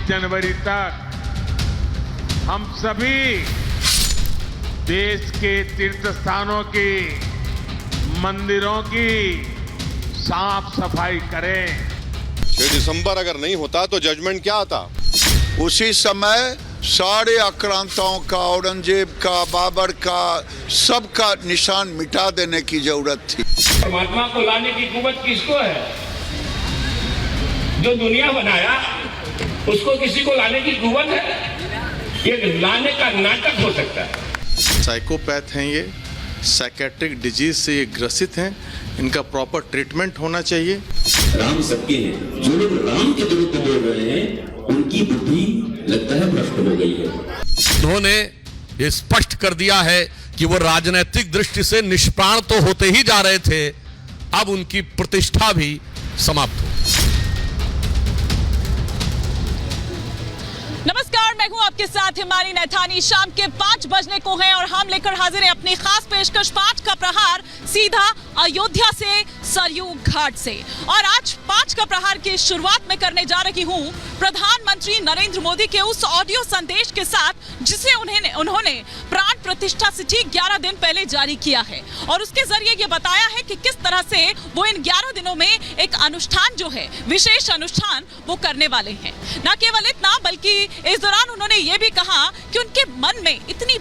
जनवरी तक हम सभी देश के तीर्थ स्थानों की, मंदिरों की साफ सफाई करें। 6 दिसंबर अगर नहीं होता तो जजमेंट क्या आता? उसी समय सारे आक्रांताओं का, औरंगजेब का, बाबर का, सबका निशान मिटा देने की जरूरत थी। परमात्मा को लाने की कुवत किसको है? जो दुनिया बनाया उसको किसी को लाने की कुवत है? ये लाने का नाटक हो सकता है। साइकोपैथ हैं, ये साइकेट्रिक डिजीज से ये ग्रसित हैं, इनका प्रॉपर ट्रीटमेंट होना चाहिए। राम सबके हैं, जो लोग राम के विरुद्ध बोल रहे हैं उनकी बुद्धि लगता है भ्रष्ट हो गई है। उन्होंने ये स्पष्ट कर दिया है कि वो राजनीतिक दृष्टि से निष्प्राण तो होते ही जा रहे थे, अब उनकी प्रतिष्ठा भी समाप्त हो। नमस्कार, मैं हूं आपके साथ हिमानी नैथानी। शाम के 5 बजने को है और हम लेकर हाजिर हैं अपनी खास पेशकश 5 का प्रहार, सीधा अयोध्या से, सरयू घाट से। और आज 5 का प्रहार की शुरुआत में करने जा रही हूं प्रधानमंत्री नरेंद्र मोदी के उस ऑडियो संदेश के साथ जिसे उन्होंने प्राण प्रतिष्ठा से ठीक 11 दिन पहले जारी किया है और उसके जरिए ये बताया है कि किस तरह से वो इन 11 दिनों में एक अनुष्ठान जो है, विशेष अनुष्ठान वो करने वाले हैं। न केवल इतना बल्कि इस दौरान उन्होंने ये भी कहा कि उनके मन में इतनी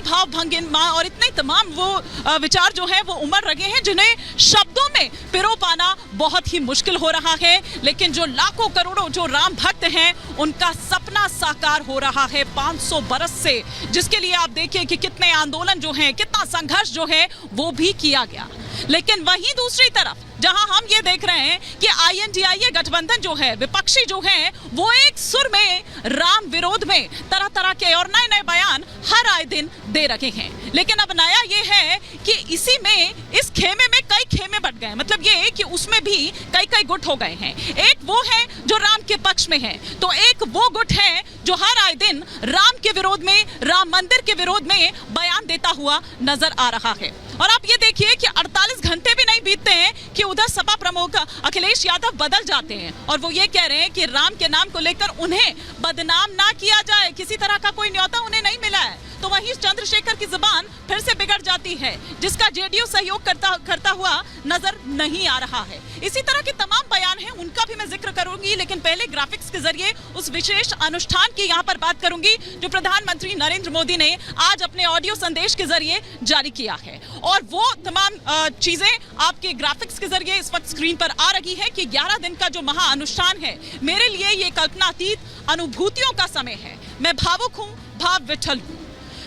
भाव भंगिमा और इतने तमाम वो विचार जो है वो उमड़ रहे हैं जिन्हें शब्दों में पिरो पाना बहुत ही मुश्किल हो रहा है। लेकिन जो लाखों करोड़ों जो राम भक्त हैं उनका सपना साकार हो रहा है 500 बरस से, जिसके लिए आप देखिए कि कितने आंदोलन जो हैं, कितना संघर्ष जो है वो भी किया गया। लेकिन वहीं दूसरी तरफ जहां हम ये देख रहे हैं कि INDIA गठबंधन जो है, विपक्षी जो है, वो एक सुर में राम विरोध में तरह तरह के और नए नए बयान हर आए दिन दे रहे हैं। लेकिन अब नया ये है कि इसी में, इस खेमे में कई खेमे बट गए, मतलब ये कि उसमें भी कई गुट हो गए हैं। एक वो है जो राम के पक्ष में है, तो एक वो गुट है जो हर आए दिन राम के विरोध में, राम मंदिर के विरोध में बयान देता हुआ नजर आ रहा है। और आप ये देखिए कि 48 घंटे भी नहीं बीतते हैं कि उधर सपा प्रमुख अखिलेश यादव बदल जाते हैं और वो ये कह रहे हैं कि राम के नाम को लेकर उन्हें बदनाम ना किया जाए, किसी तरह का कोई न्योता उन्हें नहीं मिला है। तो वहीं चंद्रशेखर की जुबान फिर से बिगड़ जाती है, जिसका जेडीयू सहयोग करता हुआ नजर नहीं आ रहा है। इसी तरह के तमाम बयान हैं, उनका भी मैं जिक्र करूंगी, लेकिन पहले ग्राफिक्स के जरिए उस विशेष अनुष्ठान की यहां पर बात करूंगी जो प्रधानमंत्री नरेंद्र मोदी ने आज अपने ऑडियो संदेश के जरिए जारी किया है। और वो तमाम चीजें आपके ग्राफिक्स के जरिए इस वक्त स्क्रीन पर आ रही है कि 11 दिन का जो महा अनुष्ठान है, मेरे लिए ये कल्पनातीत अनुभूतियों का समय है। मैं भावुक हूं, भाव विठल हूं।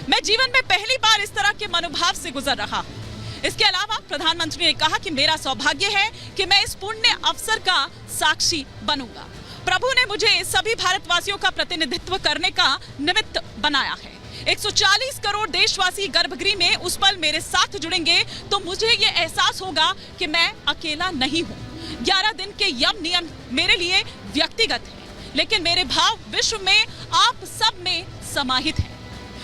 मैं जीवन में पहली बार इस तरह के मनोभाव से गुजर रहा हूं। इसके अलावा प्रधानमंत्री ने कहा कि मेरा सौभाग्य है कि मैं इस पुण्य अवसर का साक्षी बनूंगा। प्रभु ने मुझे सभी भारतवासियों का प्रतिनिधित्व करने का निमित्त बनाया है। 140 करोड़ देशवासी गर्भगृह में उस पल मेरे साथ जुड़ेंगे तो मुझे ये एहसास होगा कि मैं अकेला नहीं हूँ। 11 दिन के यम नियम मेरे लिए व्यक्तिगत है, लेकिन मेरे भाव विश्व में आप सब में समाहित है।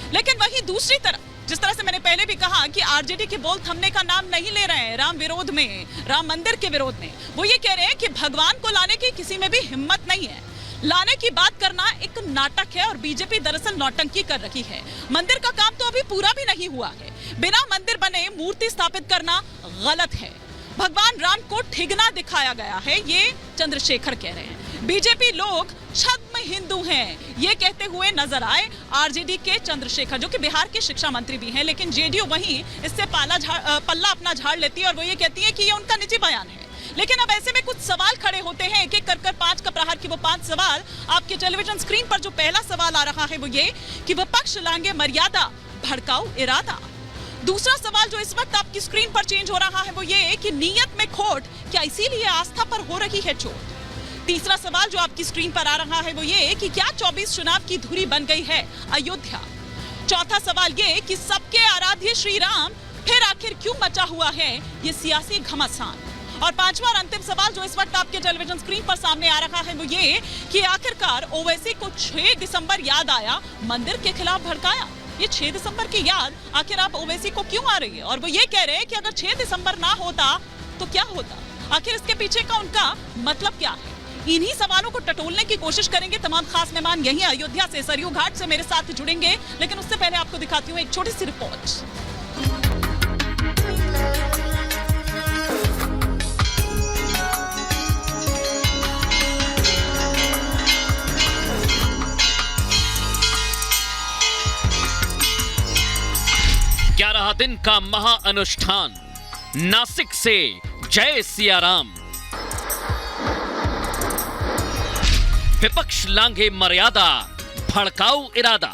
लेकिन वहीं दूसरी तरफ, जिस तरह से मैंने पहले भी कहा कि आरजेडी के बोल थमने का नाम नहीं ले रहे हैं राम विरोध में, राम मंदिर के विरोध में, वो ये कह रहे हैं कि भगवान को लाने की किसी में भी हिम्मत नहीं है। लाने की बात करना एक नाटक है और बीजेपी दरअसल नौटंकी कर रही है। मंदिर का काम तो अभी पूरा भी नहीं हुआ है। बिना मंदिर बने मूर्ति स्थापित करना गलत है। भगवान राम को ठिगना दिखाया गया है, ये चंद्रशेखर कह रहे हैं। बीजेपी लोग छद्म हिंदू हैं, ये कहते हुए नजर आए आरजेडी के चंद्रशेखर, जो कि बिहार के शिक्षा मंत्री भी हैं। लेकिन जेडीयू वहीं इससे पल्ला अपना झाड़ लेती है और वो ये कहती है कि ये उनका निजी बयान है। लेकिन अब ऐसे में कुछ सवाल खड़े होते हैं, एक एक कर 5 का प्रहार की वो 5 सवाल आपके टेलीविजन स्क्रीन पर। जो पहला सवाल आ रहा है वो ये कि विपक्ष लांघे मर्यादा, भड़काऊ इरादा। दूसरा सवाल जो इस वक्त आपकी स्क्रीन पर चेंज हो रहा है वो ये कि नीयत में खोट, क्या इसीलिए आस्था पर हो रही है चोट। तीसरा सवाल जो आपकी स्क्रीन पर आ रहा है वो ये कि क्या 24 चुनाव की धुरी बन गई है अयोध्या। चौथा सवाल ये कि सबके आराध्य श्री राम फिर आखिर क्यों मचा हुआ है ये सियासी घमासान। और पांचवा और अंतिम सवाल जो इस वक्त आपके टेलीविजन स्क्रीन पर सामने आ रहा है वो ये कि आखिरकार ओवैसी को 6 दिसंबर याद आया, मंदिर के खिलाफ भड़काया। ये 6 दिसंबर की याद आखिर आप ओवैसी को क्यों आ रही है? और वो ये कह रहे हैं कि अगर 6 दिसंबर ना होता तो क्या होता, आखिर इसके पीछे का उनका मतलब क्या है। इन्हीं सवालों को टटोलने की कोशिश करेंगे तमाम खास मेहमान यहीं अयोध्या से सरयू घाट से मेरे साथ जुड़ेंगे। लेकिन उससे पहले आपको दिखाती हूँ एक छोटी सी रिपोर्ट। ग्यारह दिन का महाअनुष्ठान, नासिक से जय सिया राम। विपक्ष लांघे मर्यादा, भड़काऊ इरादा।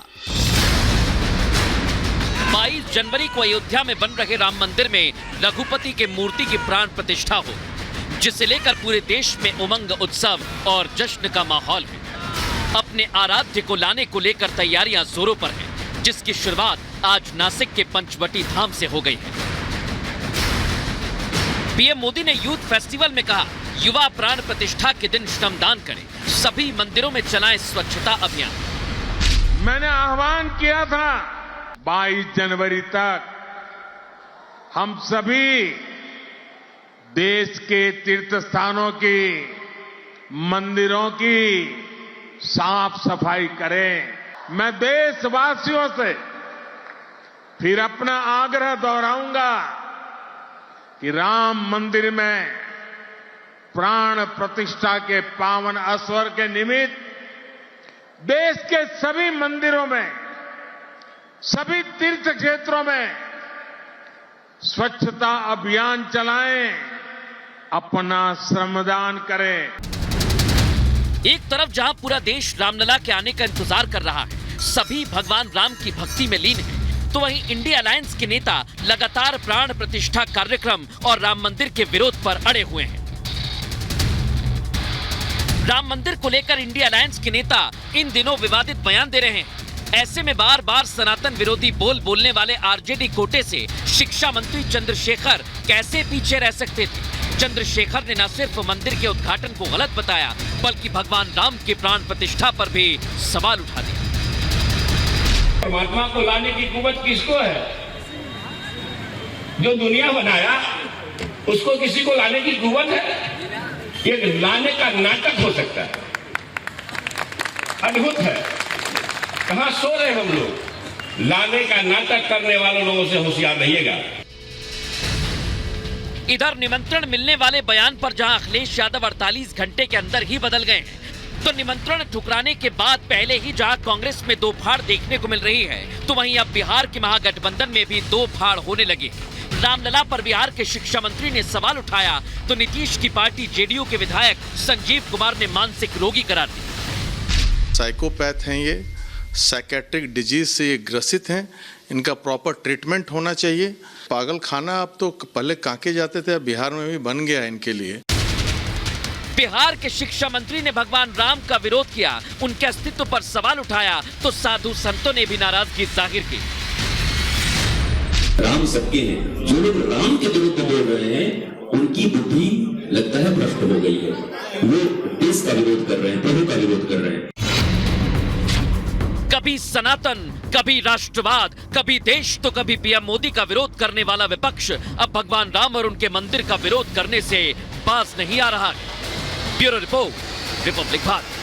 22 जनवरी को अयोध्या में बन रहे राम मंदिर में रघुपति के मूर्ति की प्राण प्रतिष्ठा हो, जिसे लेकर पूरे देश में उमंग, उत्सव और जश्न का माहौल है। अपने आराध्य को लाने को लेकर तैयारियां जोरों पर हैं, जिसकी शुरुआत आज नासिक के पंचवटी धाम से हो गई है। पीएम मोदी ने यूथ फेस्टिवल में कहा, युवा प्राण प्रतिष्ठा के दिन श्रमदान करें, सभी मंदिरों में चलाएं स्वच्छता अभियान। मैंने आह्वान किया था 22 जनवरी तक हम सभी देश के तीर्थ स्थानों की, मंदिरों की साफ सफाई करें। मैं देशवासियों से फिर अपना आग्रह दोहराऊंगा कि राम मंदिर में प्राण प्रतिष्ठा के पावन अवसर के निमित्त देश के सभी मंदिरों में, सभी तीर्थ क्षेत्रों में स्वच्छता अभियान चलाएं, अपना श्रमदान करें। एक तरफ जहां पूरा देश रामलला के आने का इंतजार कर रहा है, सभी भगवान राम की भक्ति में लीन है, तो वहीं इंडिया अलायंस के नेता लगातार प्राण प्रतिष्ठा कार्यक्रम और राम मंदिर के विरोध पर अड़े हुए हैं। राम मंदिर को लेकर इंडिया अलायंस के नेता इन दिनों विवादित बयान दे रहे हैं। ऐसे में बार बार सनातन विरोधी बोलने वाले आरजेडी कोटे से शिक्षा मंत्री चंद्रशेखर कैसे पीछे रह सकते थे। चंद्रशेखर ने न सिर्फ मंदिर के उद्घाटन को गलत बताया, बल्कि भगवान राम की प्राण प्रतिष्ठा पर भी सवाल उठा दिया। परमात्मा को लाने की कुवत किसको है? जो दुनिया बनाया उसको किसी को लाने की कुवत है? ये लाने का नाटक हो सकता है, अद्भुत है। कहां सो रहे हम लोग? लाने का नाटक करने वाले लोगों से होशियार रहिएगा। इधर निमंत्रण मिलने वाले बयान पर जहां अखिलेश यादव 48 घंटे के अंदर ही बदल गए हैं, तो निमंत्रण ठुकराने के बाद पहले ही जहां कांग्रेस में दो फाड़ देखने को मिल रही है, तो वहीं अब बिहार के महागठबंधन में भी दो फाड़ होने लगे। रामलला पर बिहार के शिक्षा मंत्री ने सवाल उठाया तो नीतीश की पार्टी जेडीयू के विधायक संजीव कुमार ने मानसिक रोगी करार दिया। साइकोपैथ हैं ये, साइकेट्रिक डिजीज से ये ग्रसित हैं, इनका प्रॉपर ट्रीटमेंट होना चाहिए। पागल खाना अब तो पहले कांके जाते थे, अब बिहार में भी बन गया इनके लिए। बिहार के शिक्षा मंत्री ने भगवान राम का विरोध किया, उनके अस्तित्व पर सवाल उठाया तो साधु संतों ने भी नाराजगी जाहिर की। राम सबके हैं, जो लोग राम के विरुद्ध बोल रहे हैं उनकी बुद्धि लगता है भ्रष्ट हो गई है। वो देश का विरोध कर रहे हैं, प्रभु का विरोध कर रहे हैं। कभी सनातन, कभी राष्ट्रवाद, कभी देश तो कभी पीएम मोदी का विरोध करने वाला विपक्ष अब भगवान राम और उनके मंदिर का विरोध करने से बाज नहीं आ रहा है। Bureau report, Republic Bharat.